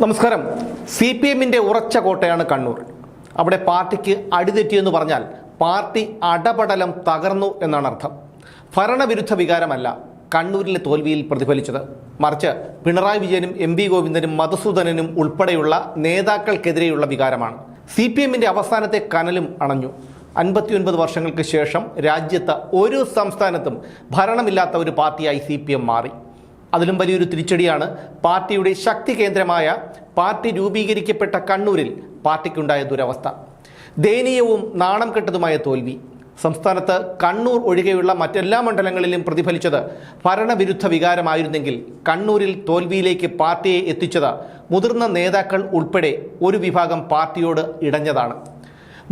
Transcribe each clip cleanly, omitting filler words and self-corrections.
നമസ്കാരം. CPM-ന്റെ ഉറച്ച കോട്ടയാണ് കണ്ണൂർ. അവിടെ പാർട്ടിക്ക് അടിതെറ്റിയെന്ന് പറഞ്ഞാൽ പാർട്ടി അടപടലം തകർന്നു എന്നാണ് അർത്ഥം. ഭരണവിരുദ്ധ വികാരമല്ല കണ്ണൂരിലെ തോൽവിയിൽ പ്രതിഫലിച്ചത്, മറിച്ച് പിണറായി വിജയനും MP ഗോവിന്ദനും മധുസൂദനനും ഉൾപ്പെടെയുള്ള നേതാക്കൾക്കെതിരെയുള്ള വികാരമാണ്. CPM-ന്റെ അവസാനത്തെ കനലും അണഞ്ഞു. 59 വർഷങ്ങൾക്ക് ശേഷം രാജ്യത്ത് ഒരു സംസ്ഥാനത്തും ഭരണമില്ലാത്ത ഒരു പാർട്ടിയായി CPM മാറി. അതിലും വലിയൊരു തിരിച്ചടിയാണ് പാർട്ടിയുടെ ശക്തി കേന്ദ്രമായ പാർട്ടി രൂപീകരിക്കപ്പെട്ട കണ്ണൂരിൽ പാർട്ടിക്കുണ്ടായ ദുരവസ്ഥ. ദയനീയവും നാണം കെട്ടതുമായ തോൽവി സംസ്ഥാനത്ത് കണ്ണൂർ ഒഴികെയുള്ള മറ്റെല്ലാ മണ്ഡലങ്ങളിലും പ്രതിഫലിച്ചത് ഭരണവിരുദ്ധ വികാരമായിരുന്നെങ്കിൽ കണ്ണൂരിൽ തോൽവിയിലേക്ക് പാർട്ടിയെ എത്തിച്ചത് മുതിർന്ന നേതാക്കൾ ഉൾപ്പെടെ ഒരു വിഭാഗം പാർട്ടിയോട് ഇടഞ്ഞതാണ്.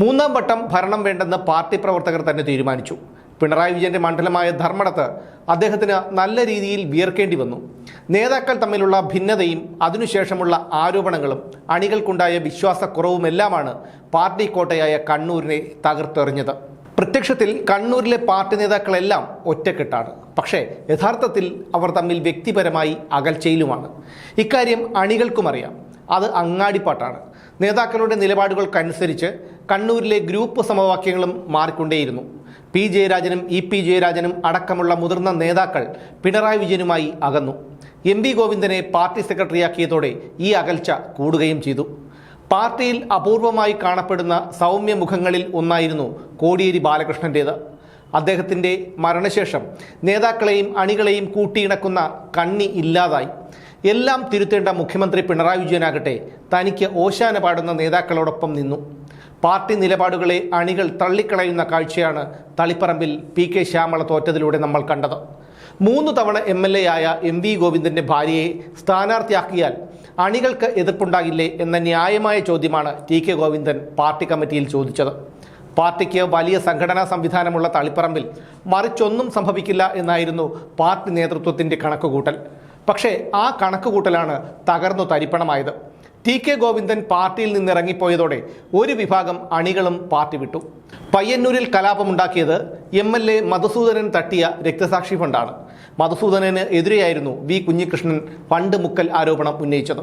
മൂന്നാം വട്ടം ഭരണം വേണ്ടെന്ന് പാർട്ടി പ്രവർത്തകർ തന്നെ തീരുമാനിച്ചു. പിണറായി വിജയന്റെ മണ്ഡലമായ ധർമ്മടത്ത് അദ്ദേഹത്തിന് നല്ല രീതിയിൽ വിയർക്കേണ്ടി വന്നു. നേതാക്കൾ തമ്മിലുള്ള ഭിന്നതയും അതിനുശേഷമുള്ള ആരോപണങ്ങളും അണികൾക്കുണ്ടായ വിശ്വാസക്കുറവുമെല്ലാമാണ് പാർട്ടി കോട്ടയായ കണ്ണൂരിനെ തകർത്തെറിഞ്ഞത്. പ്രത്യക്ഷത്തിൽ കണ്ണൂരിലെ പാർട്ടി നേതാക്കളെല്ലാം ഒറ്റക്കെട്ടാണ്. പക്ഷേ യഥാർത്ഥത്തിൽ അവർ തമ്മിൽ വ്യക്തിപരമായി അകൽച്ചയിലുമാണ്. ഇക്കാര്യം അണികൾക്കും അറിയാം. അത് അങ്ങാടിപ്പാട്ടാണ്. നേതാക്കളുടെ നിലപാടുകൾക്കനുസരിച്ച് കണ്ണൂരിലെ ഗ്രൂപ്പ് സമവാക്യങ്ങളും മാറിക്കൊണ്ടേയിരുന്നു. P. ജയരാജനും EP ജയരാജനും അടക്കമുള്ള മുതിർന്ന നേതാക്കൾ പിണറായി വിജയനുമായി അകന്നു. MP ഗോവിന്ദനെ പാർട്ടി സെക്രട്ടറിയാക്കിയതോടെ ഈ അകൽച്ച കൂടുകയും ചെയ്തു. പാർട്ടിയിൽ അപൂർവമായി കാണപ്പെടുന്ന സൗമ്യ മുഖങ്ങളിൽ ഒന്നായിരുന്നു കോടിയേരി ബാലകൃഷ്ണൻ്റേത്. അദ്ദേഹത്തിൻ്റെ മരണശേഷം നേതാക്കളെയും അണികളെയും കൂട്ടിയിണക്കുന്ന കണ്ണി ഇല്ലാതായി. എല്ലാം തിരുത്തേണ്ട മുഖ്യമന്ത്രി പിണറായി വിജയനാകട്ടെ തനിക്ക് ഓശാന പാടുന്ന നേതാക്കളോടൊപ്പം നിന്നു. പാർട്ടി നിലപാടുകളെ അണികൾ തള്ളിക്കളയുന്ന കാഴ്ചയാണ് തളിപ്പറമ്പിൽ PK ശ്യാമള തോറ്റതിലൂടെ നമ്മൾ കണ്ടത്. 3 തവണ MLA ആയ MP ഗോവിന്ദൻ്റെ ഭാര്യയെ സ്ഥാനാർത്ഥിയാക്കിയാൽ അണികൾക്ക് എതിർപ്പുണ്ടാകില്ലേ എന്ന ന്യായമായ ചോദ്യമാണ് TK ഗോവിന്ദൻ പാർട്ടി കമ്മിറ്റിയിൽ ചോദിച്ചത്. പാർട്ടിക്ക് വലിയ സംഘടനാ സംവിധാനമുള്ള തളിപ്പറമ്പിൽ മറിച്ചൊന്നും സംഭവിക്കില്ല എന്നായിരുന്നു പാർട്ടി നേതൃത്വത്തിൻ്റെ കണക്കുകൂട്ടൽ. പക്ഷേ ആ കണക്കുകൂട്ടലാണ് തകർന്നു തരിപ്പണമായത്. TK ഗോവിന്ദൻ പാർട്ടിയിൽ നിന്നിറങ്ങിപ്പോയതോടെ ഒരു വിഭാഗം അണികളും പാർട്ടി വിട്ടു. പയ്യന്നൂരിൽ കലാപമുണ്ടാക്കിയത് MLA മധുസൂദനൻ തട്ടിയ രക്തസാക്ഷി ഫണ്ടാണ്. മധുസൂദനന് എതിരെയായിരുന്നു V. കുഞ്ഞികൃഷ്ണൻ ഫണ്ട് മുക്കൽ ആരോപണം ഉന്നയിച്ചത്.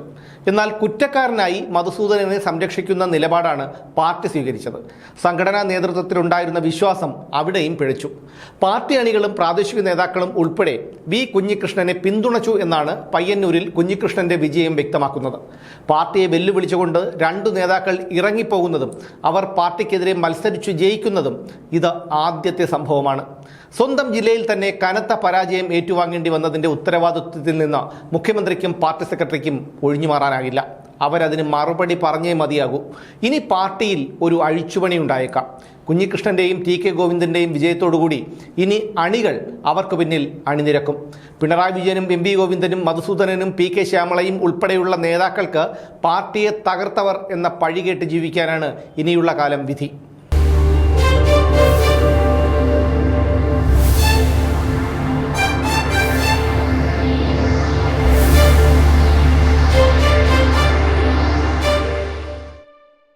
എന്നാൽ കുറ്റക്കാരനായി മധുസൂദനനെ സംരക്ഷിക്കുന്ന നിലപാടാണ് പാർട്ടി സ്വീകരിച്ചത്. സംഘടനാ നേതൃത്വത്തിലുണ്ടായിരുന്ന വിശ്വാസം അവിടെയും പിഴച്ചു. പാർട്ടി അണികളും പ്രാദേശിക നേതാക്കളും ഉൾപ്പെടെ V. കുഞ്ഞികൃഷ്ണനെ പിന്തുണച്ചു എന്നാണ് പയ്യന്നൂരിൽ കുഞ്ഞികൃഷ്ണന്റെ വിജയം വ്യക്തമാക്കുന്നത്. പാർട്ടിയെ വെല്ലുവിളിച്ചുകൊണ്ട് 2 നേതാക്കൾ ഇറങ്ങിപ്പോകുന്നതും അവർ പാർട്ടിക്കെതിരെ മത്സരിച്ചു ജയിക്കുന്നതും ഇത് ആദ്യത്തെ സംഭവമാണ്. സ്വന്തം ജില്ലയിൽ തന്നെ കനത്ത പരാജയം ഏറ്റുവാങ്ങേണ്ടി വന്നതിൻ്റെ ഉത്തരവാദിത്വത്തിൽ നിന്ന് മുഖ്യമന്ത്രിക്കും പാർട്ടി സെക്രട്ടറിക്കും ഒഴിഞ്ഞു മാറാനാകില്ല. അവരതിന് മറുപടി പറഞ്ഞേ മതിയാകൂ. ഇനി പാർട്ടിയിൽ ഒരു അഴിച്ചുപണി ഉണ്ടായേക്കാം. കുഞ്ഞികൃഷ്ണൻ്റെയും TK ഗോവിന്ദൻ്റെയും വിജയത്തോടുകൂടി ഇനി അണികൾ അവർക്ക് പിന്നിൽ അണിനിരക്കും. പിണറായി വിജയനും MP ഗോവിന്ദനും മധുസൂദനനും PK ശ്യാമളയും ഉൾപ്പെടെയുള്ള നേതാക്കൾക്ക് പാർട്ടിയെ തകർത്തവർ എന്ന പഴികേട്ട് ജീവിക്കാനാണ് ഇനിയുള്ള കാലം വിധി.